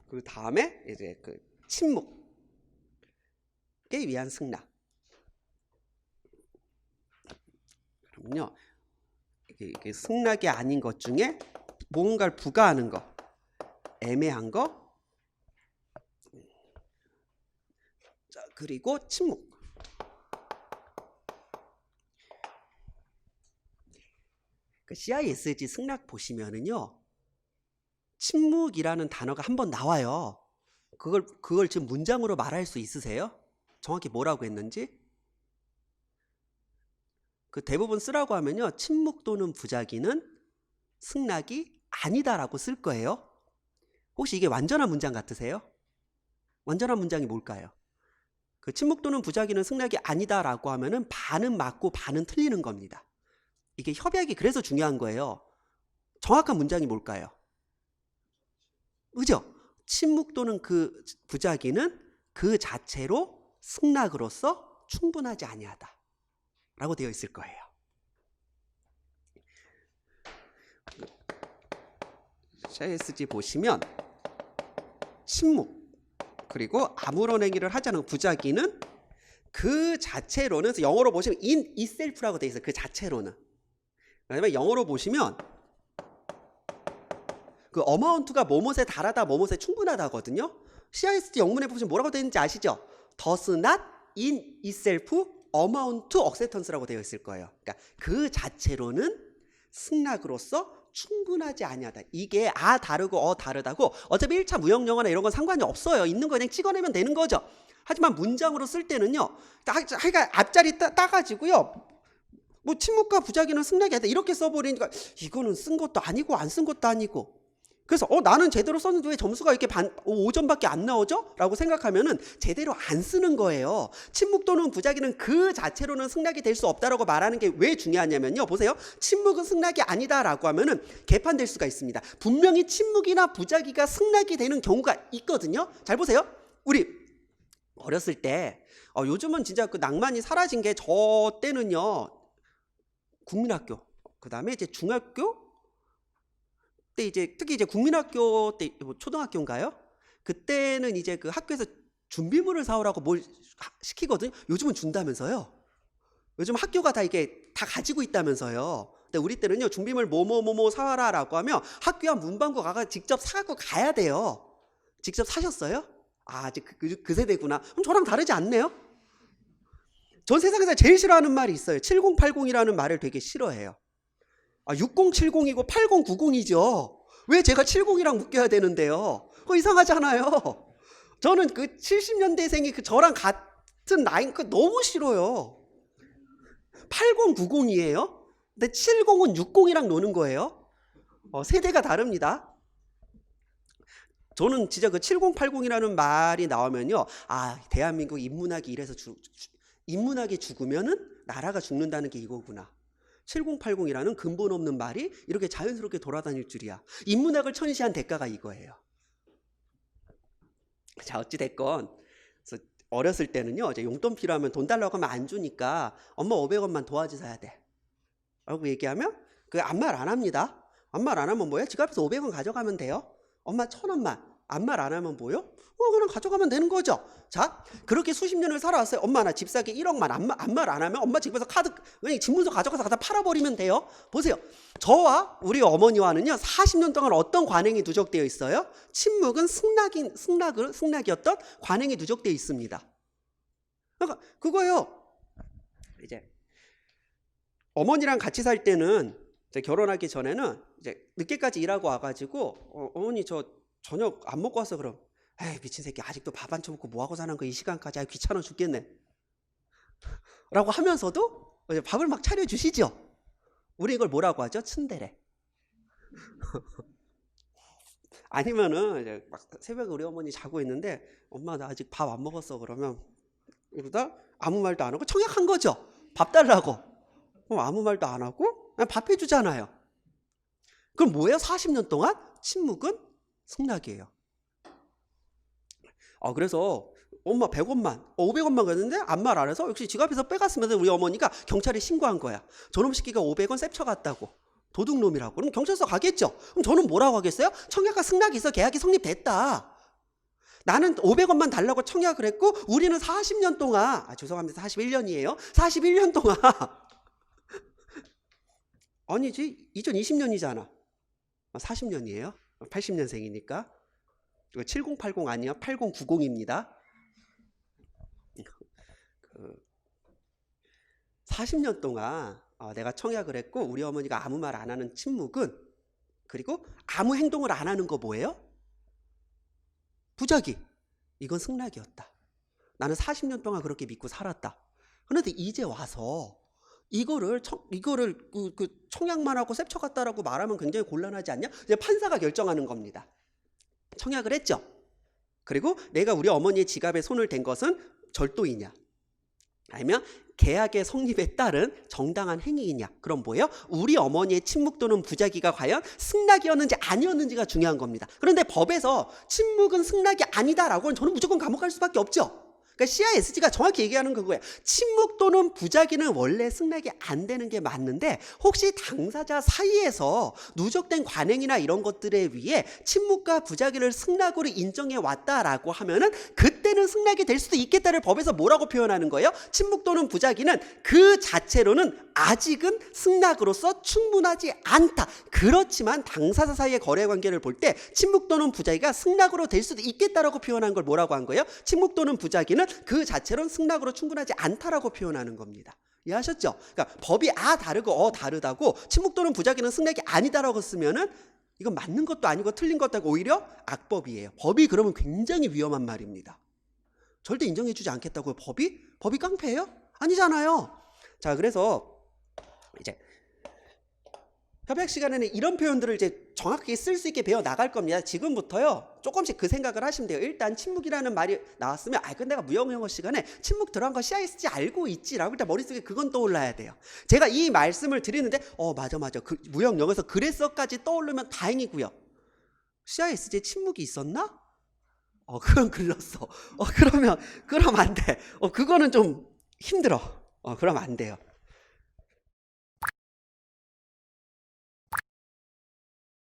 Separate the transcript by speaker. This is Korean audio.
Speaker 1: 그 다음에 이제 그 침묵에 위한 승낙. 그러면요, 이게 승낙이 아닌 것 중에 뭔가를 부과하는 거, 애매한 거, 자, 그리고 침묵. 그 CISG 승낙 보시면은요, 침묵이라는 단어가 한 번 나와요. 그걸 지금 문장으로 말할 수 있으세요? 정확히 뭐라고 했는지? 그 대부분 쓰라고 하면요, 침묵 또는 부작위는 승낙이 아니다라고 쓸 거예요. 혹시 이게 완전한 문장 같으세요? 완전한 문장이 뭘까요? 그 침묵 또는 부작위는 승낙이 아니다라고 하면은 반은 맞고 반은 틀리는 겁니다. 이게 협약이 그래서 중요한 거예요. 정확한 문장이 뭘까요? 그죠? 침묵 또는 그 부작위는 그 자체로 승낙으로서 충분하지 아니하다 라고 되어 있을 거예요. CISG 보시면 침묵 그리고 아무런 행위를 하지 않은 부작위는 그 자체로는, 영어로 보시면 in itself라고 되어 있어요. 그 자체로는. 그다음에 영어로 보시면 그 amount가 뭐뭇에 달하다, 뭐뭇에 충분하다거든요. CISG 영문에 보시면 뭐라고 되어 있는지 아시죠? does not in itself amount to acceptance라고 되어 있을 거예요. 그러니까 그 자체로는 승낙으로서 충분하지 아니하다. 이게 다르고 다르다고 어차피 1차 무형영어나 이런 건 상관이 없어요. 있는 거 그냥 찍어내면 되는 거죠. 하지만 문장으로 쓸 때는요, 앞자리 따가지고요, 뭐 침묵과 부작위는 승낙이 아니다 이렇게 써버리니까 이거는 쓴 것도 아니고 안 쓴 것도 아니고, 그래서 나는 제대로 썼는데 왜 점수가 이렇게 5점밖에 안 나오죠? 라고 생각하면은 제대로 안 쓰는 거예요. 침묵 또는 부작위는 그 자체로는 승낙이 될 수 없다라고 말하는 게 왜 중요하냐면요, 보세요. 침묵은 승낙이 아니다라고 하면은 개판될 수가 있습니다. 분명히 침묵이나 부작위가 승낙이 되는 경우가 있거든요. 잘 보세요. 우리 어렸을 때, 요즘은 진짜 그 낭만이 사라진 게, 저 때는요, 국민학교, 그 다음에 이제 중학교 때, 이제 특히 이제 국민학교 때, 초등학교인가요? 그때는 이제 그 학교에서 준비물을 사오라고 뭘 시키거든요. 요즘은 준다면서요. 요즘 학교가 다 이게 다 가지고 있다면서요. 근데 우리 때는요, 준비물 뭐뭐 사와라라고 하면 학교 앞 문방구 가서 직접 사갖고 가야 돼요. 직접 사셨어요? 아직 그 세대구나. 그럼 저랑 다르지 않네요. 전 세상에서 제일 싫어하는 말이 있어요. 7080이라는 말을 되게 싫어해요. 6070이고 8090이죠. 왜 제가 70이랑 묶여야 되는데요? 그거 이상하잖아요. 저는 그 70년대생이 그 저랑 같은 나이, 그 너무 싫어요. 8090이에요? 근데 70은 60이랑 노는 거예요. 세대가 다릅니다. 저는 진짜 그 7080이라는 말이 나오면요, 대한민국 인문학이 이래서 인문학이 죽으면은 나라가 죽는다는 게 이거구나. 7080이라는 근본 없는 말이 이렇게 자연스럽게 돌아다닐 줄이야. 인문학을 천시한 대가가 이거예요. 자, 어찌됐건 어렸을 때는요, 이제 용돈 필요하면 돈 달라고 하면 안 주니까 엄마 500원만 도와줘 사야 돼 라고 얘기하면 그 아무 말 안 합니다. 아무 말 안 하면 뭐예요? 지갑 앞에서 500원 가져가면 돼요. 엄마 1000원만. 아무 말 안 하면 뭐예요? 그냥 가져가면 되는 거죠. 자, 그렇게 수십 년을 살아왔어요. 엄마 나 집 사기 1억만. 아무 말 안 하면 엄마 집에서 그냥 집문서 가져가서 갖다 팔아버리면 돼요. 보세요. 저와 우리 어머니와는요, 40년 동안 어떤 관행이 누적되어 있어요? 침묵은 승낙이었던 관행이 누적되어 있습니다. 그러니까 그거요. 이제 어머니랑 같이 살 때는, 이제 결혼하기 전에는 이제 늦게까지 일하고 와가지고 어머니 저 저녁 안 먹고 왔어. 그럼 에이 미친 새끼 아직도 밥 안 처먹고 뭐하고 사는 거야 이 시간까지. 귀찮아 죽겠네 라고 하면서도 이제 밥을 막 차려주시죠. 우리 이걸 뭐라고 하죠? 츤데레. 아니면은 이제 막 새벽에 우리 어머니 자고 있는데 엄마 나 아직 밥 안 먹었어. 그러면 이러다 아무 말도 안 하고 청약한 거죠. 밥 달라고. 아무 말도 안 하고 그냥 밥 해주잖아요. 그럼 뭐예요? 40년 동안 침묵은 승낙이에요. 그래서 엄마 100원만 500원만 갔는데 아무 말 안 해서 역시 지갑에서 빼갔으면서 우리 어머니가 경찰에 신고한 거야. 저놈 새끼가 500원 셉쳐갔다고. 도둑놈이라고. 그럼 경찰서 가겠죠. 그럼 저는 뭐라고 하겠어요? 청약과 승낙이 있어 계약이 성립됐다. 나는 500원만 달라고 청약을 했고 우리는 40년 동안 죄송합니다. 41년이에요. 41년 동안 아니지 2020년이잖아. 40년이에요. 80년생이니까 7080 아니야 8090입니다. 40년 동안 내가 청약을 했고 우리 어머니가 아무 말 안 하는 침묵은, 그리고 아무 행동을 안 하는 거 뭐예요? 부작위. 이건 승낙이었다. 나는 40년 동안 그렇게 믿고 살았다. 그런데 이제 와서 이거를 청약만 하고 셉쳐갔다라고 말하면 굉장히 곤란하지 않냐? 이제 판사가 결정하는 겁니다. 청약을 했죠. 그리고 내가 우리 어머니의 지갑에 손을 댄 것은 절도이냐, 아니면 계약의 성립에 따른 정당한 행위이냐. 그럼 뭐예요? 우리 어머니의 침묵 또는 부작위가 과연 승낙이었는지 아니었는지가 중요한 겁니다. 그런데 법에서 침묵은 승낙이 아니다라고는 저는 무조건 감옥 갈 수밖에 없죠. 그러니까 CISG가 정확히 얘기하는 그거예요. 침묵 또는 부작위는 원래 승낙이 안 되는 게 맞는데, 혹시 당사자 사이에서 누적된 관행이나 이런 것들에 의해 침묵과 부작위를 승낙으로 인정해 왔다라고 하면은 그때는 승낙이 될 수도 있겠다를 법에서 뭐라고 표현하는 거예요? 침묵 또는 부작위는 그 자체로는 아직은 승낙으로서 충분하지 않다. 그렇지만 당사자 사이의 거래 관계를 볼 때 침묵 또는 부작위가 승낙으로 될 수도 있겠다라고 표현한 걸 뭐라고 한 거예요? 침묵 또는 부작위는 그 자체로는 승낙으로 충분하지 않다라고 표현하는 겁니다. 이해하셨죠? 그러니까 법이 다르고 다르다고 침묵 또는 부작위는 승낙이 아니다라고 쓰면은 이건 맞는 것도 아니고 틀린 것도 아니고 오히려 악법이에요. 법이 그러면 굉장히 위험한 말입니다. 절대 인정해주지 않겠다고요. 법이 깡패예요? 아니잖아요. 자, 그래서 이제 협약 시간에는 이런 표현들을 이제 정확하게 쓸 수 있게 배워 나갈 겁니다. 지금부터요 조금씩 그 생각을 하시면 돼요. 일단 침묵이라는 말이 나왔으면 근데 내가 무형영어 시간에 침묵 들어간 거 CISG 알고 있지라고 일단 머릿속에 그건 떠올라야 돼요. 제가 이 말씀을 드리는데 맞아 무형영어에서 그랬어까지 떠오르면 다행이고요. CISG에 침묵이 있었나? 그럼 글렀어. 그럼 안 돼. 그거는 좀 힘들어. 그럼 안 돼요.